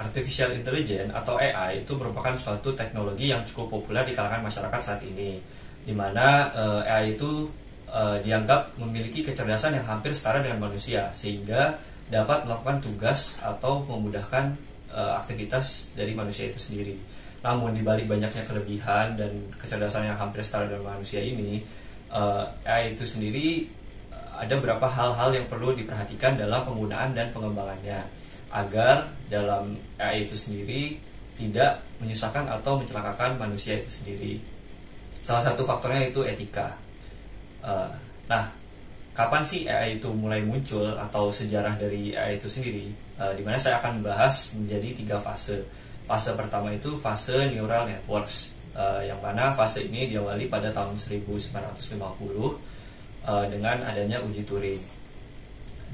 Artificial Intelligence atau AI itu merupakan suatu teknologi yang cukup populer di kalangan masyarakat saat ini, di mana AI itu dianggap memiliki kecerdasan yang hampir setara dengan manusia, sehingga dapat melakukan tugas atau memudahkan aktivitas dari manusia itu sendiri. Namun di balik banyaknya kelebihan dan kecerdasan yang hampir setara dengan manusia ini, AI itu sendiri ada beberapa hal-hal yang perlu diperhatikan dalam penggunaan dan pengembangannya, agar dalam AI itu sendiri tidak menyusahkan atau mencelakakan manusia itu sendiri. Salah satu faktornya itu etika. Nah, kapan sih AI itu mulai muncul atau sejarah dari AI itu sendiri? Dimana saya akan membahas menjadi 3 fase. Fase pertama itu fase neural networks, yang mana fase ini diawali pada tahun 1950 dengan adanya uji Turing.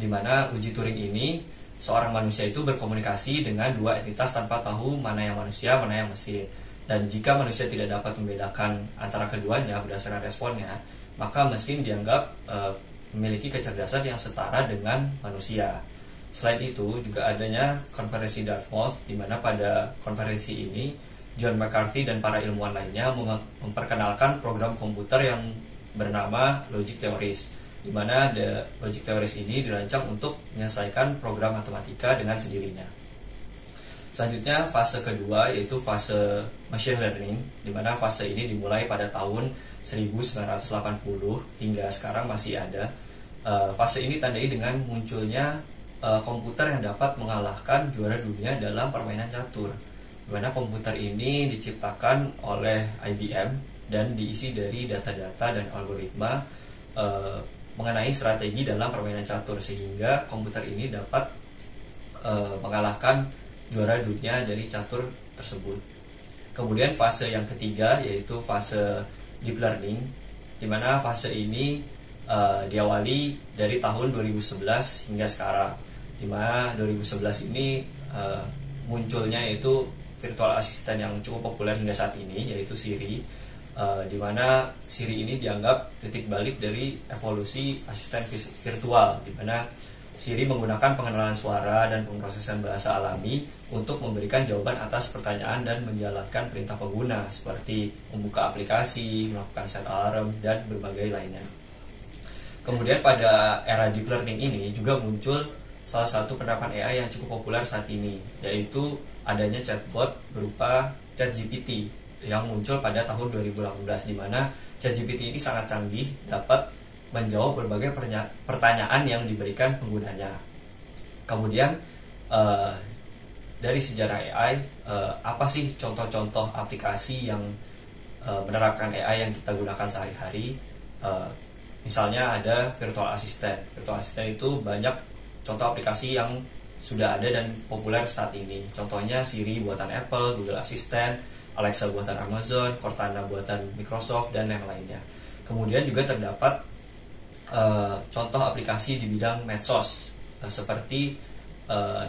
Dimana uji Turing ini seorang manusia itu berkomunikasi dengan 2 entitas tanpa tahu mana yang manusia, mana yang mesin. Dan jika manusia tidak dapat membedakan antara keduanya berdasarkan responnya, maka mesin dianggap memiliki kecerdasan yang setara dengan manusia. Selain itu, juga adanya konferensi Dartmouth, di mana pada konferensi ini John McCarthy dan para ilmuwan lainnya memperkenalkan program komputer yang bernama Logic Theories, di mana logic theories ini dirancang untuk menyelesaikan program matematika dengan sendirinya. Selanjutnya fase kedua yaitu fase machine learning, di mana fase ini dimulai pada tahun 1980 hingga sekarang masih ada. Fase ini tandai dengan munculnya komputer yang dapat mengalahkan juara dunia dalam permainan catur, di mana komputer ini diciptakan oleh IBM dan diisi dari data-data dan algoritma mengenai strategi dalam permainan catur, sehingga komputer ini dapat mengalahkan juara dunia dari catur tersebut. Kemudian fase yang ketiga yaitu fase deep learning, di mana fase ini diawali dari tahun 2011 hingga sekarang, di mana 2011 ini munculnya yaitu virtual assistant yang cukup populer hingga saat ini, yaitu Siri. Di mana Siri ini dianggap titik balik dari evolusi asisten virtual, di mana Siri menggunakan pengenalan suara dan pemrosesan bahasa alami untuk memberikan jawaban atas pertanyaan dan menjalankan perintah pengguna seperti membuka aplikasi, melakukan set alarm, dan berbagai lainnya. Kemudian pada era deep learning ini juga muncul salah satu penerapan AI yang cukup populer saat ini, yaitu adanya chatbot berupa ChatGPT yang muncul pada tahun 2018, di mana ChatGPT ini sangat canggih, dapat menjawab berbagai pertanyaan yang diberikan penggunanya. Kemudian dari sejarah AI, apa sih contoh-contoh aplikasi yang menerapkan AI yang kita gunakan sehari-hari? Misalnya ada virtual assistant. Virtual assistant itu banyak contoh aplikasi yang sudah ada dan populer saat ini. Contohnya Siri buatan Apple, Google Assistant, Alexa buatan Amazon, Cortana buatan Microsoft, dan yang lainnya. Kemudian juga terdapat contoh aplikasi di bidang medsos seperti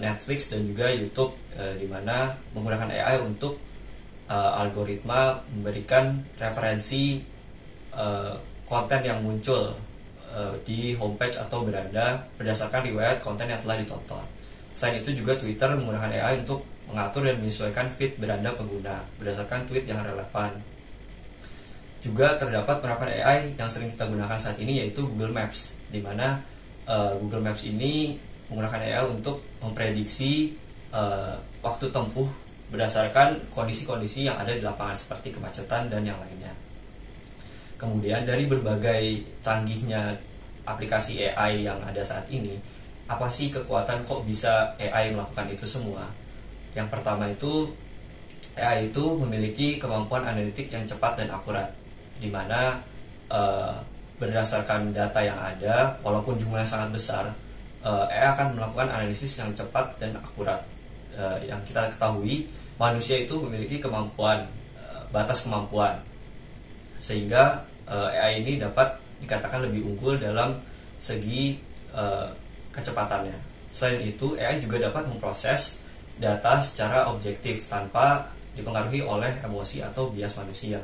Netflix dan juga YouTube, di mana menggunakan AI untuk algoritma memberikan referensi konten yang muncul di homepage atau beranda berdasarkan riwayat konten yang telah ditonton. Selain itu juga Twitter menggunakan AI untuk mengatur dan menyesuaikan feed beranda pengguna berdasarkan tweet yang relevan. Juga terdapat penerapan AI yang sering kita gunakan saat ini, yaitu Google Maps, di mana Google Maps ini menggunakan AI untuk memprediksi waktu tempuh berdasarkan kondisi-kondisi yang ada di lapangan seperti kemacetan dan yang lainnya. Kemudian dari berbagai canggihnya aplikasi AI yang ada saat ini, apa sih kekuatan kok bisa AI melakukan itu semua? Yang pertama itu AI itu memiliki kemampuan analitik yang cepat dan akurat, di mana berdasarkan data yang ada, walaupun jumlahnya sangat besar, AI akan melakukan analisis yang cepat dan akurat. Yang kita ketahui, manusia itu memiliki kemampuan, batas kemampuan, sehingga AI ini dapat dikatakan lebih unggul dalam segi kecepatannya. Selain itu, AI juga dapat memproses data secara objektif tanpa dipengaruhi oleh emosi atau bias manusia,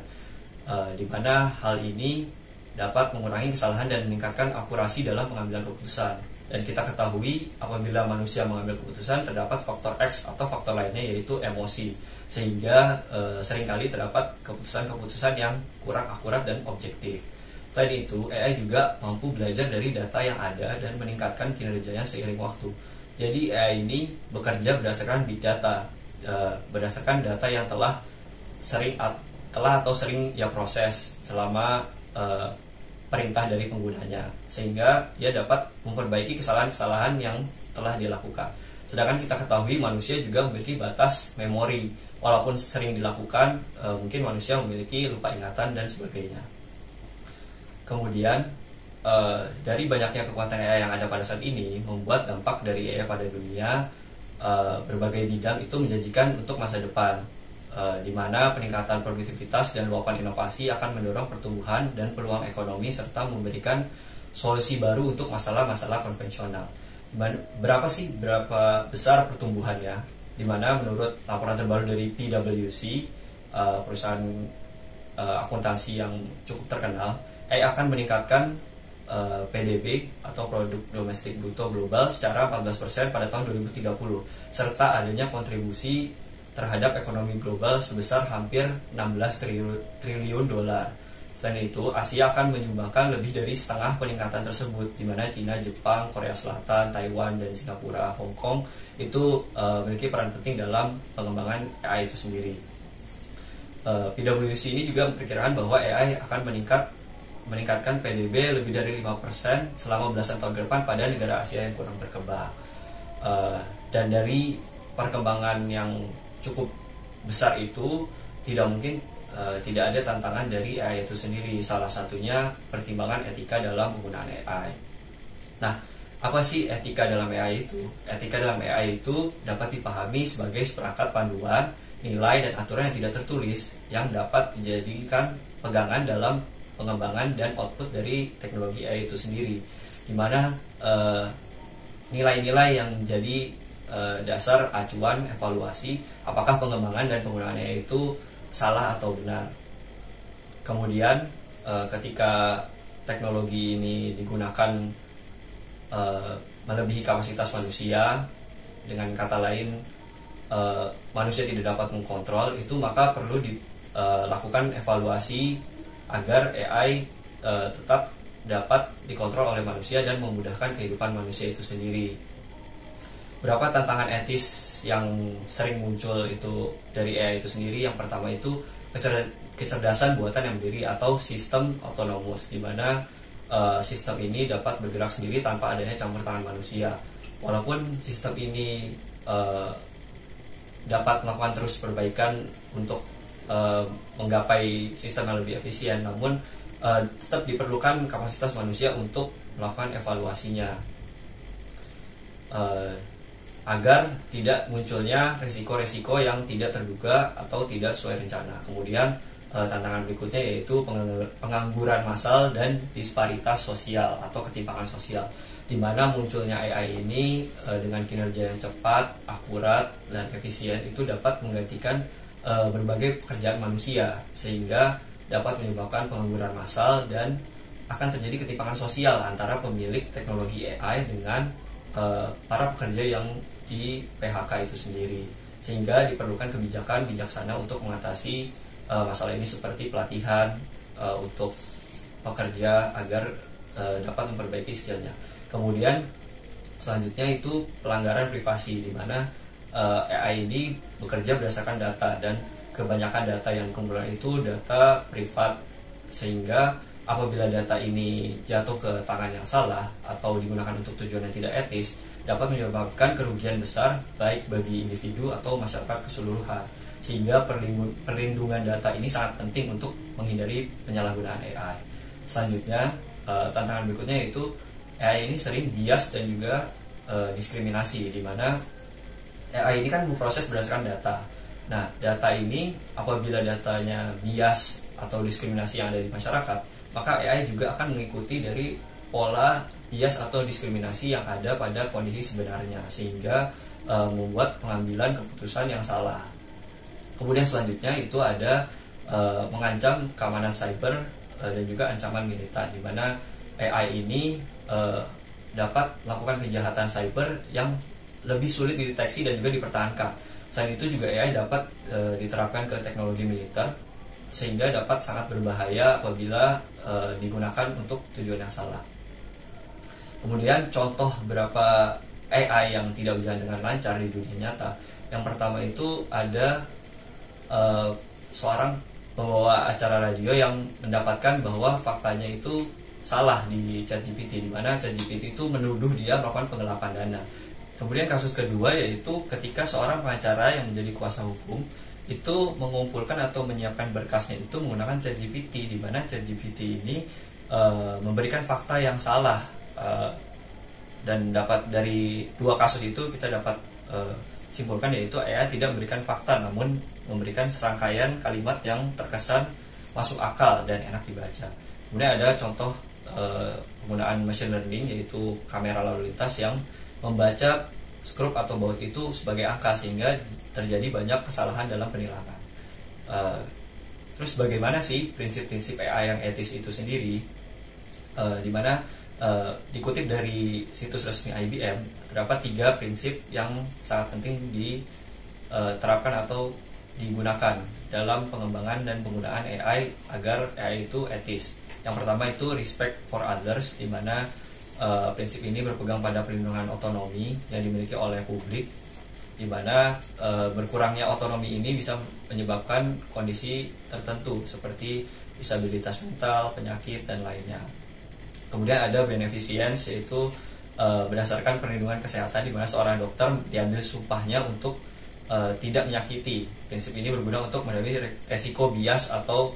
di mana hal ini dapat mengurangi kesalahan dan meningkatkan akurasi dalam pengambilan keputusan. Dan kita ketahui apabila manusia mengambil keputusan terdapat faktor X atau faktor lainnya yaitu emosi, sehingga seringkali terdapat keputusan-keputusan yang kurang akurat dan objektif. Selain itu, AI juga mampu belajar dari data yang ada dan meningkatkan kinerjanya seiring waktu. Jadi AI ini bekerja berdasarkan big data, berdasarkan data yang telah atau sering ia proses selama perintah dari penggunanya, sehingga ia dapat memperbaiki kesalahan-kesalahan yang telah dilakukan. Sedangkan kita ketahui manusia juga memiliki batas memori, walaupun sering dilakukan, mungkin manusia memiliki lupa ingatan dan sebagainya. Kemudian dari banyaknya kekuatan AI yang ada pada saat ini membuat dampak dari AI pada dunia berbagai bidang itu menjanjikan untuk masa depan, di mana peningkatan produktivitas dan luapan inovasi akan mendorong pertumbuhan dan peluang ekonomi serta memberikan solusi baru untuk masalah-masalah konvensional. Berapa besar pertumbuhannya? Di mana menurut laporan terbaru dari PwC, perusahaan akuntansi yang cukup terkenal, AI akan meningkatkan PDB atau produk domestik bruto global secara 14% pada tahun 2030, serta adanya kontribusi terhadap ekonomi global sebesar hampir 16 triliun dolar. Selain itu, Asia akan menyumbangkan lebih dari setengah peningkatan tersebut, di mana Cina, Jepang, Korea Selatan, Taiwan, dan Singapura, Hong Kong itu memiliki peran penting dalam pengembangan AI itu sendiri. PwC ini juga memperkirakan bahwa AI akan meningkatkan PDB lebih dari 5% selama belasan tahun ke depan pada negara Asia yang kurang berkembang. Dan dari perkembangan yang cukup besar itu tidak mungkin tidak ada tantangan dari AI itu sendiri. Salah satunya pertimbangan etika dalam penggunaan AI. Nah, apa sih etika dalam AI itu? Etika dalam AI itu dapat dipahami sebagai seperangkat panduan, nilai, dan aturan yang tidak tertulis yang dapat dijadikan pegangan dalam pengembangan dan output dari teknologi AI itu sendiri, di mana nilai-nilai yang menjadi dasar acuan evaluasi apakah pengembangan dan penggunaan AI itu salah atau benar. Kemudian ketika teknologi ini digunakan melebihi kapasitas manusia, dengan kata lain manusia tidak dapat mengkontrol itu, maka perlu dilakukan evaluasi agar AI tetap dapat dikontrol oleh manusia dan memudahkan kehidupan manusia itu sendiri. Berapa tantangan etis yang sering muncul itu dari AI itu sendiri? Yang pertama itu kecerdasan buatan yang mandiri atau sistem otonomus, di mana sistem ini dapat bergerak sendiri tanpa adanya campur tangan manusia. Walaupun sistem ini dapat melakukan terus perbaikan untuk menggapai sistem yang lebih efisien, namun tetap diperlukan kapasitas manusia untuk melakukan evaluasinya, agar tidak munculnya resiko-resiko yang tidak terduga atau tidak sesuai rencana. Kemudian tantangan berikutnya yaitu pengangguran massal dan disparitas sosial atau ketimpangan sosial, di mana munculnya AI ini dengan kinerja yang cepat, akurat, dan efisien itu dapat menggantikan berbagai pekerjaan manusia, sehingga dapat menyebabkan pengangguran massal dan akan terjadi ketimpangan sosial antara pemilik teknologi AI dengan para pekerja yang di PHK itu sendiri, sehingga diperlukan kebijakan bijaksana untuk mengatasi masalah ini seperti pelatihan untuk pekerja agar dapat memperbaiki skillnya. Kemudian selanjutnya itu pelanggaran privasi, di mana AI ini bekerja berdasarkan data, dan kebanyakan data yang dikumpulkan itu data privat, sehingga apabila data ini jatuh ke tangan yang salah atau digunakan untuk tujuan yang tidak etis, dapat menyebabkan kerugian besar baik bagi individu atau masyarakat keseluruhan, sehingga perlindungan data ini sangat penting untuk menghindari penyalahgunaan AI. Selanjutnya, tantangan berikutnya yaitu AI ini sering bias dan juga diskriminasi, di mana AI ini kan memproses berdasarkan data. Nah, data ini apabila datanya bias atau diskriminasi yang ada di masyarakat, maka AI juga akan mengikuti dari pola bias atau diskriminasi yang ada pada kondisi sebenarnya, sehingga membuat pengambilan keputusan yang salah. Kemudian selanjutnya itu ada mengancam keamanan cyber dan juga ancaman militer, di mana AI ini dapat melakukan kejahatan cyber yang lebih sulit dideteksi dan juga dipertahankan. Selain itu juga AI dapat diterapkan ke teknologi militer sehingga dapat sangat berbahaya apabila digunakan untuk tujuan yang salah. Kemudian contoh beberapa AI yang tidak berjalan dengan lancar di dunia nyata. Yang pertama itu ada seorang pembawa acara radio yang mendapatkan bahwa faktanya itu salah di ChatGPT, di mana ChatGPT itu menuduh dia melakukan penggelapan dana. Kemudian kasus kedua yaitu ketika seorang pengacara yang menjadi kuasa hukum itu mengumpulkan atau menyiapkan berkasnya itu menggunakan ChatGPT, di mana ChatGPT ini memberikan fakta yang salah, dan dapat dari dua kasus itu kita dapat simpulkan yaitu AI tidak memberikan fakta namun memberikan serangkaian kalimat yang terkesan masuk akal dan enak dibaca. Kemudian ada contoh penggunaan machine learning yaitu kamera lalu lintas yang membaca skrup atau baut itu sebagai angka sehingga terjadi banyak kesalahan dalam penilaian. Terus bagaimana sih prinsip-prinsip AI yang etis itu sendiri? Di mana dikutip dari situs resmi IBM terdapat 3 prinsip yang sangat penting diterapkan atau digunakan dalam pengembangan dan penggunaan AI agar AI itu etis. Yang pertama itu respect for others, di mana prinsip ini berpegang pada perlindungan otonomi yang dimiliki oleh publik, di mana berkurangnya otonomi ini bisa menyebabkan kondisi tertentu seperti disabilitas mental, penyakit, dan lainnya. Kemudian ada beneficence, yaitu berdasarkan perlindungan kesehatan, di mana seorang dokter diambil sumpahnya untuk tidak menyakiti. Prinsip ini berguna untuk menghadapi resiko bias atau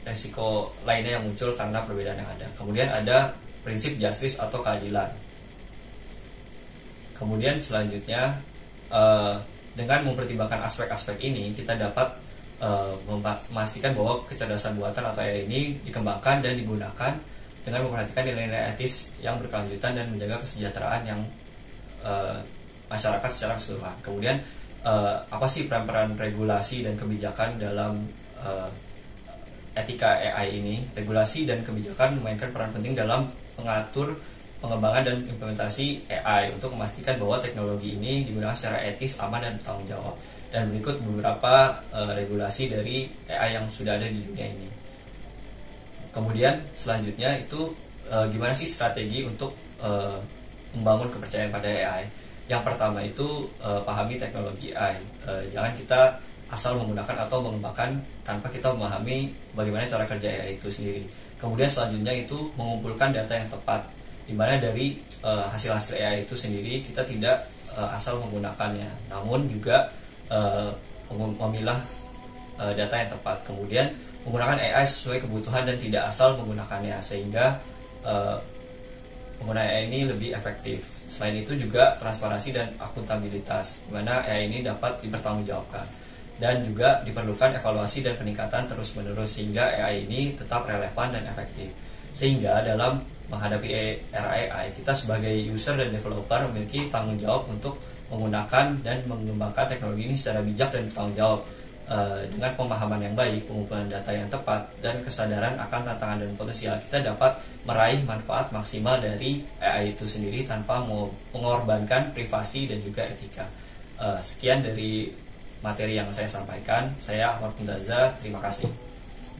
resiko lainnya yang muncul karena perbedaan yang ada. Kemudian ada prinsip justice atau keadilan. Kemudian selanjutnya dengan mempertimbangkan aspek-aspek ini kita dapat memastikan bahwa kecerdasan buatan atau AI ini dikembangkan dan digunakan dengan memperhatikan nilai-nilai etis yang berkelanjutan dan menjaga kesejahteraan yang masyarakat secara keseluruhan. Kemudian apa sih peran-peran regulasi dan kebijakan dalam etika AI ini? Regulasi dan kebijakan memainkan peran penting dalam mengatur pengembangan dan implementasi AI untuk memastikan bahwa teknologi ini digunakan secara etis, aman, dan bertanggung jawab. Dan berikut beberapa regulasi dari AI yang sudah ada di dunia ini. Kemudian selanjutnya itu gimana sih strategi untuk membangun kepercayaan pada AI? Yang pertama itu pahami teknologi AI. Jangan kita asal menggunakan atau mengembangkan tanpa kita memahami bagaimana cara kerja AI itu sendiri. Kemudian selanjutnya itu mengumpulkan data yang tepat, di mana dari hasil-hasil AI itu sendiri kita tidak asal menggunakannya, namun juga memilah data yang tepat. Kemudian menggunakan AI sesuai kebutuhan dan tidak asal menggunakannya, sehingga penggunaan AI ini lebih efektif. Selain itu juga transparansi dan akuntabilitas, di mana AI ini dapat dipertanggungjawabkan, dan juga diperlukan evaluasi dan peningkatan terus-menerus sehingga AI ini tetap relevan dan efektif. Sehingga dalam menghadapi era AI, kita sebagai user dan developer memiliki tanggung jawab untuk menggunakan dan mengembangkan teknologi ini secara bijak dan bertanggung jawab. Dengan pemahaman yang baik, pengumpulan data yang tepat, dan kesadaran akan tantangan dan potensial, kita dapat meraih manfaat maksimal dari AI itu sendiri tanpa mengorbankan privasi dan juga etika. Sekian dari materi yang saya sampaikan. Saya Ahmad Muntaza, terima kasih.